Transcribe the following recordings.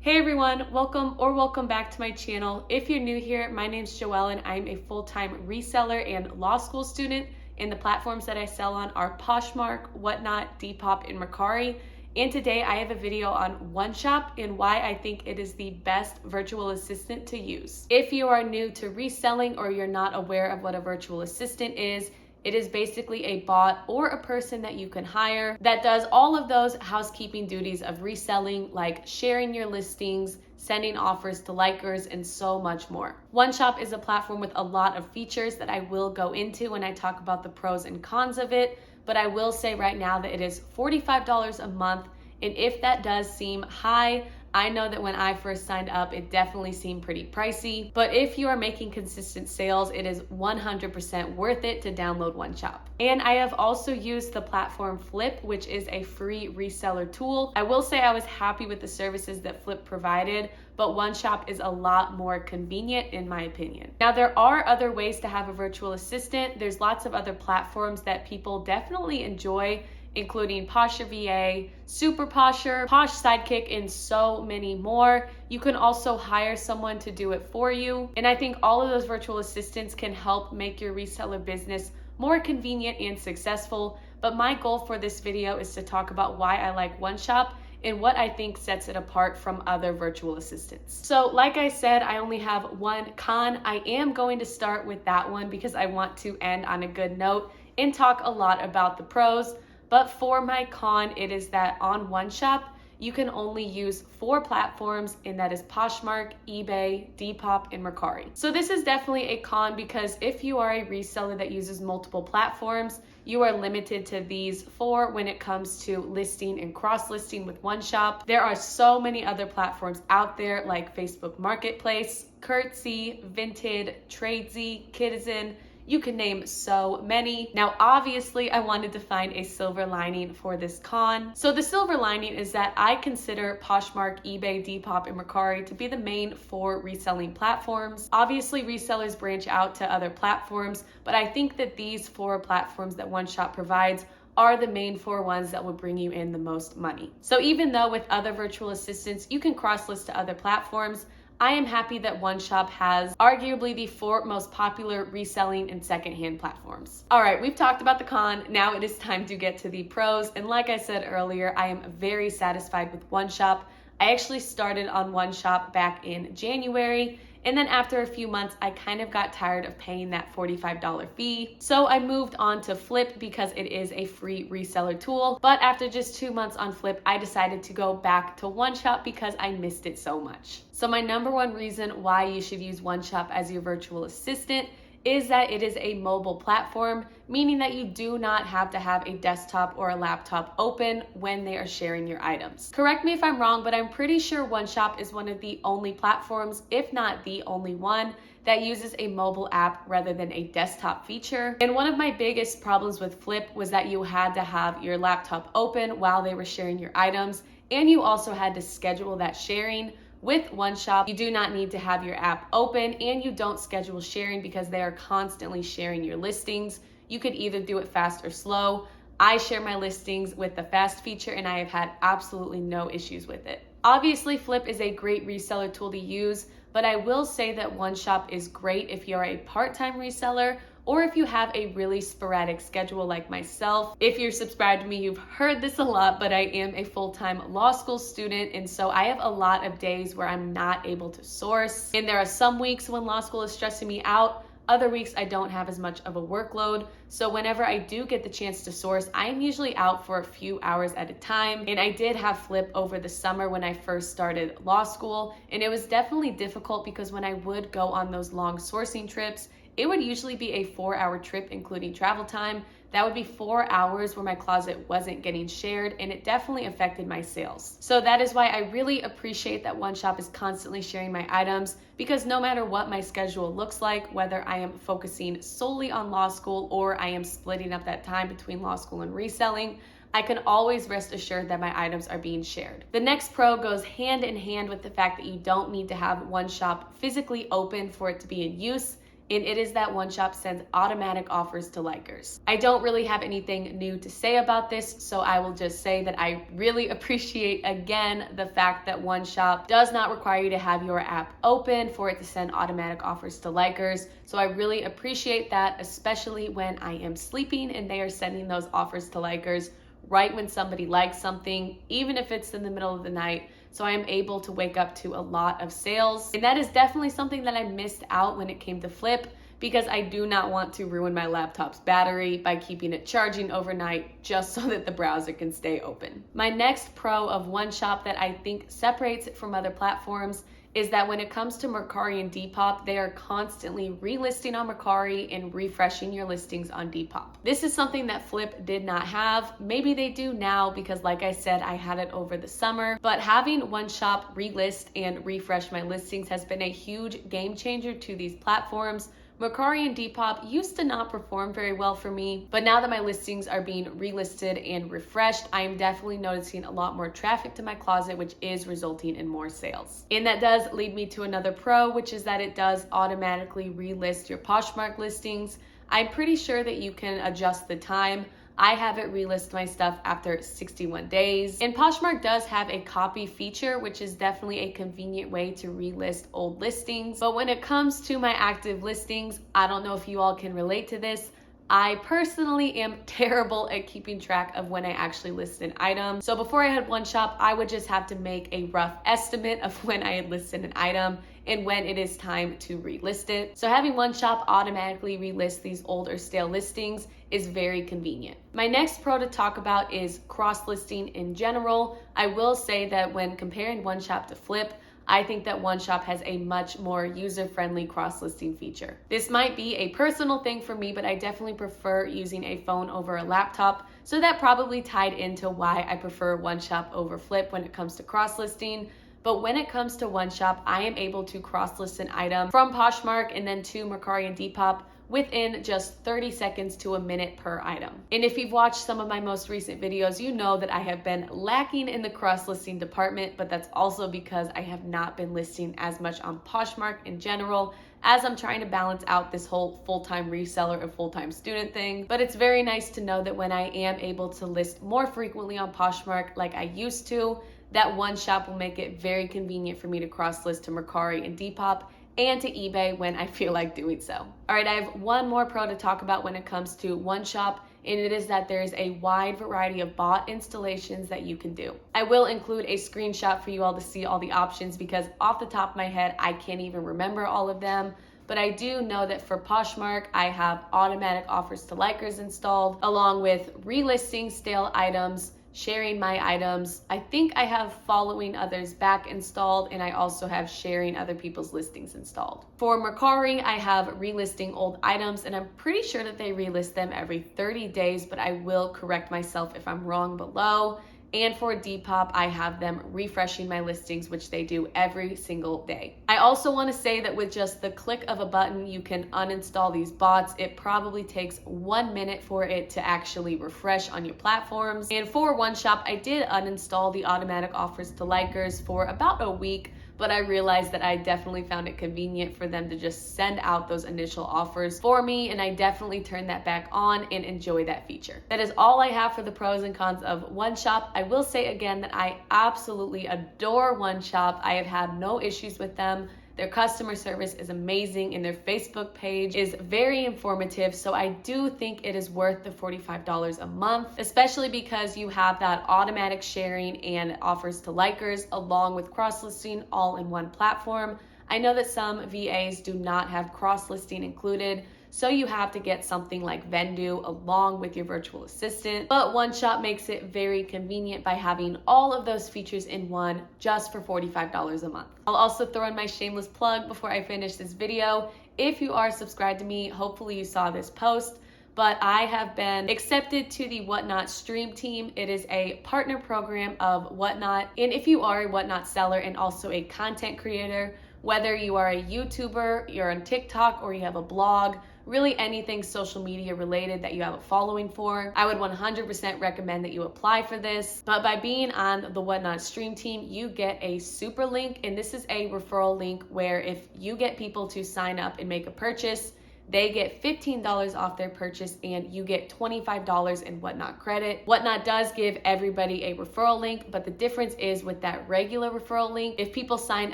Hey everyone, welcome back to my channel. If you're new here, my name's Joelle and I'm a full-time reseller and law school student, and the platforms that I sell on are Poshmark, Whatnot, Depop, and Mercari. And today I have a video on OneShop and why I think it is the best virtual assistant to use. If you are new to reselling or you're not aware of what a virtual assistant is, it is basically a bot or a person that you can hire that does all of those housekeeping duties of reselling, like sharing your listings, sending offers to likers, and so much more. OneShop is a platform with a lot of features that I will go into when I talk about the pros and cons of it, but I will say right now that it is $45 a month, and if that does seem high, I know that when I first signed up, it definitely seemed pretty pricey, but if you are making consistent sales, it is 100% worth it to download OneShop. And I have also used the platform Flyp, which is a free reseller tool. I will say I was happy with the services that Flyp provided, but OneShop is a lot more convenient in my opinion. Now, there are other ways to have a virtual assistant. There's lots of other platforms that people definitely enjoy, including PosherVA, SuperPosher, Posh Sidekick, and so many more. You can also hire someone to do it for you. And I think all of those virtual assistants can help make your reseller business more convenient and successful. But my goal for this video is to talk about why I like OneShop and what I think sets it apart from other virtual assistants. So like I said, I only have one con. I am going to start with that one because I want to end on a good note and talk a lot about the pros. But for my con, it is that on OneShop, you can only use 4 platforms, and that is Poshmark, eBay, Depop, and Mercari. So this is definitely a con because if you are a reseller that uses multiple platforms, you are limited to these 4 when it comes to listing and cross-listing with OneShop. There are so many other platforms out there like Facebook Marketplace, Curtsy, Vinted, Tradesy, Kidizen. You can name so many. Now, obviously, I wanted to find a silver lining for this con. So the silver lining is that I consider Poshmark, eBay, Depop, and Mercari to be the main 4 reselling platforms. Obviously, resellers branch out to other platforms, but I think that these 4 platforms that OneShop provides are the main 4 ones that will bring you in the most money. So even though with other virtual assistants, you can cross-list to other platforms, I am happy that OneShop has arguably the 4 most popular reselling and secondhand platforms. All right, we've talked about the con. Now it is time to get to the pros. And like I said earlier, I am very satisfied with OneShop. I actually started on OneShop back in January. And then after a few months, I kind of got tired of paying that $45 fee. So I moved on to Flyp because it is a free reseller tool. But after just 2 months on Flyp, I decided to go back to OneShop because I missed it so much. So my number one reason why you should use OneShop as your virtual assistant is that it is a mobile platform, meaning that you do not have to have a desktop or a laptop open when they are sharing your items. Correct me if I'm wrong, but I'm pretty sure OneShop is one of the only platforms, if not the only one, that uses a mobile app rather than a desktop feature. And one of my biggest problems with Flyp was that you had to have your laptop open while they were sharing your items, and you also had to schedule that sharing. With OneShop, you do not need to have your app open, and you don't schedule sharing because they are constantly sharing your listings. You could either do it fast or slow. I share my listings with the fast feature, and I have had absolutely no issues with it. Obviously, Flyp is a great reseller tool to use, but I will say that OneShop is great if you're a part-time reseller or if you have a really sporadic schedule like myself. If you're subscribed to me, you've heard this a lot, but I am a full-time law school student, and so I have a lot of days where I'm not able to source. And there are some weeks when law school is stressing me out. Other weeks I don't have as much of a workload. So whenever I do get the chance to source, I am usually out for a few hours at a time. And I did have Flyp over the summer when I first started law school. And it was definitely difficult because when I would go on those long sourcing trips, it would usually be a 4-hour trip, including travel time. That would be 4 hours where my closet wasn't getting shared, and it definitely affected my sales. So that is why I really appreciate that OneShop is constantly sharing my items, because no matter what my schedule looks like, whether I am focusing solely on law school or I am splitting up that time between law school and reselling, I can always rest assured that my items are being shared. The next pro goes hand in hand with the fact that you don't need to have OneShop physically open for it to be in use, and it is that OneShop sends automatic offers to likers. I don't really have anything new to say about this, so I will just say that I really appreciate, again, the fact that OneShop does not require you to have your app open for it to send automatic offers to likers. So I really appreciate that, especially when I am sleeping and they are sending those offers to likers right when somebody likes something, even if it's in the middle of the night. So I am able to wake up to a lot of sales. And that is definitely something that I missed out when it came to Flyp, because I do not want to ruin my laptop's battery by keeping it charging overnight just so that the browser can stay open. My next pro of OneShop that I think separates it from other platforms is that when it comes to Mercari and Depop, they are constantly relisting on Mercari and refreshing your listings on Depop. This is something that Flyp did not have. Maybe they do now because, like I said, I had it over the summer, but having OneShop relist and refresh my listings has been a huge game changer to these platforms. Mercari and Depop used to not perform very well for me, but now that my listings are being relisted and refreshed, I am definitely noticing a lot more traffic to my closet, which is resulting in more sales. And that does lead me to another pro, which is that it does automatically relist your Poshmark listings. I'm pretty sure that you can adjust the time. I have it relist my stuff after 61 days. And Poshmark does have a copy feature, which is definitely a convenient way to relist old listings. But when it comes to my active listings, I don't know if you all can relate to this. I personally am terrible at keeping track of when I actually list an item. So before I had OneShop, I would just have to make a rough estimate of when I had listed an item and when it is time to relist it. So having OneShop automatically relist these old or stale listings is very convenient. My next pro to talk about is cross-listing in general. I will say that when comparing OneShop to Flyp, I think that OneShop has a much more user-friendly cross-listing feature. This might be a personal thing for me, but I definitely prefer using a phone over a laptop, so that probably tied into why I prefer OneShop over Flyp when it comes to cross-listing. But when it comes to OneShop, I am able to cross-list an item from Poshmark and then to Mercari and Depop within just 30 seconds to a minute per item. And if you've watched some of my most recent videos, you know that I have been lacking in the cross-listing department, but that's also because I have not been listing as much on Poshmark in general, as I'm trying to balance out this whole full-time reseller and full-time student thing. But it's very nice to know that when I am able to list more frequently on Poshmark like I used to, that OneShop will make it very convenient for me to cross-list to Mercari and Depop and to eBay when I feel like doing so. All right, I have one more pro to talk about when it comes to OneShop, and it is that there is a wide variety of bot installations that you can do. I will include a screenshot for you all to see all the options because off the top of my head, I can't even remember all of them. But I do know that for Poshmark, I have automatic offers to likers installed, along with relisting stale items, sharing my items. I think I have following others back installed, and I also have sharing other people's listings installed. For Mercari, I have relisting old items, and I'm pretty sure that they relist them every 30 days, but I will correct myself if I'm wrong below. And for Depop, I have them refreshing my listings, which they do every single day. I also want to say that with just the click of a button, you can uninstall these bots. It probably takes 1 minute for it to actually refresh on your platforms. And for OneShop, I did uninstall the automatic offers to likers for about a week, but I realized that I definitely found it convenient for them to just send out those initial offers for me, and I definitely turned that back on and enjoy that feature. That is all I have for the pros and cons of OneShop. I will say again that I absolutely adore OneShop. I have had no issues with them. Their customer service is amazing and their Facebook page is very informative. So I do think it is worth the $45 a month, especially because you have that automatic sharing and offers to likers along with cross-listing all in one platform. I know that some VAs do not have cross-listing included, so you have to get something like Vendoo along with your virtual assistant. But OneShop makes it very convenient by having all of those features in one just for $45 a month. I'll also throw in my shameless plug before I finish this video. If you are subscribed to me, hopefully you saw this post, but I have been accepted to the Whatnot Stream Team. It is a partner program of Whatnot. And if you are a Whatnot seller and also a content creator, whether you are a YouTuber, you're on TikTok, or you have a blog, really anything social media related that you have a following for, I would 100% recommend that you apply for this. But by being on the Whatnot Stream Team, you get a super link, and this is a referral link where if you get people to sign up and make a purchase, they get $15 off their purchase and you get $25 in Whatnot credit. Whatnot does give everybody a referral link, but the difference is with that regular referral link, if people sign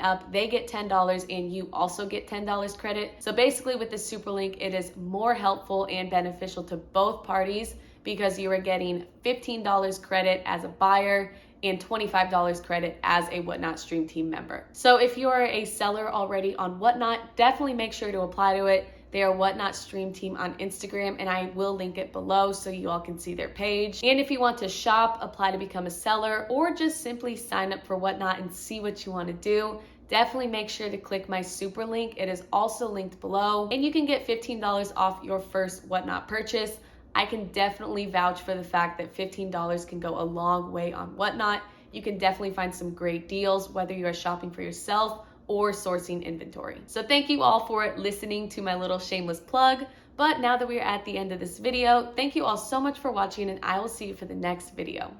up, they get $10 and you also get $10 credit. So basically with the super link, it is more helpful and beneficial to both parties because you are getting $15 credit as a buyer and $25 credit as a Whatnot Stream Team member. So if you are a seller already on Whatnot, definitely make sure to apply to it. They are Whatnot Stream Team on Instagram, and I will link it below so you all can see their page. And if you want to shop, apply to become a seller, or just simply sign up for Whatnot and see what you want to do, definitely make sure to click my super link. It is also linked below, and you can get $15 off your first Whatnot purchase. I can definitely vouch for the fact that $15 can go a long way on Whatnot. You can definitely find some great deals, whether you are shopping for yourself or sourcing inventory. So thank you all for listening to my little shameless plug. But now that we are at the end of this video, thank you all so much for watching, and I will see you for the next video.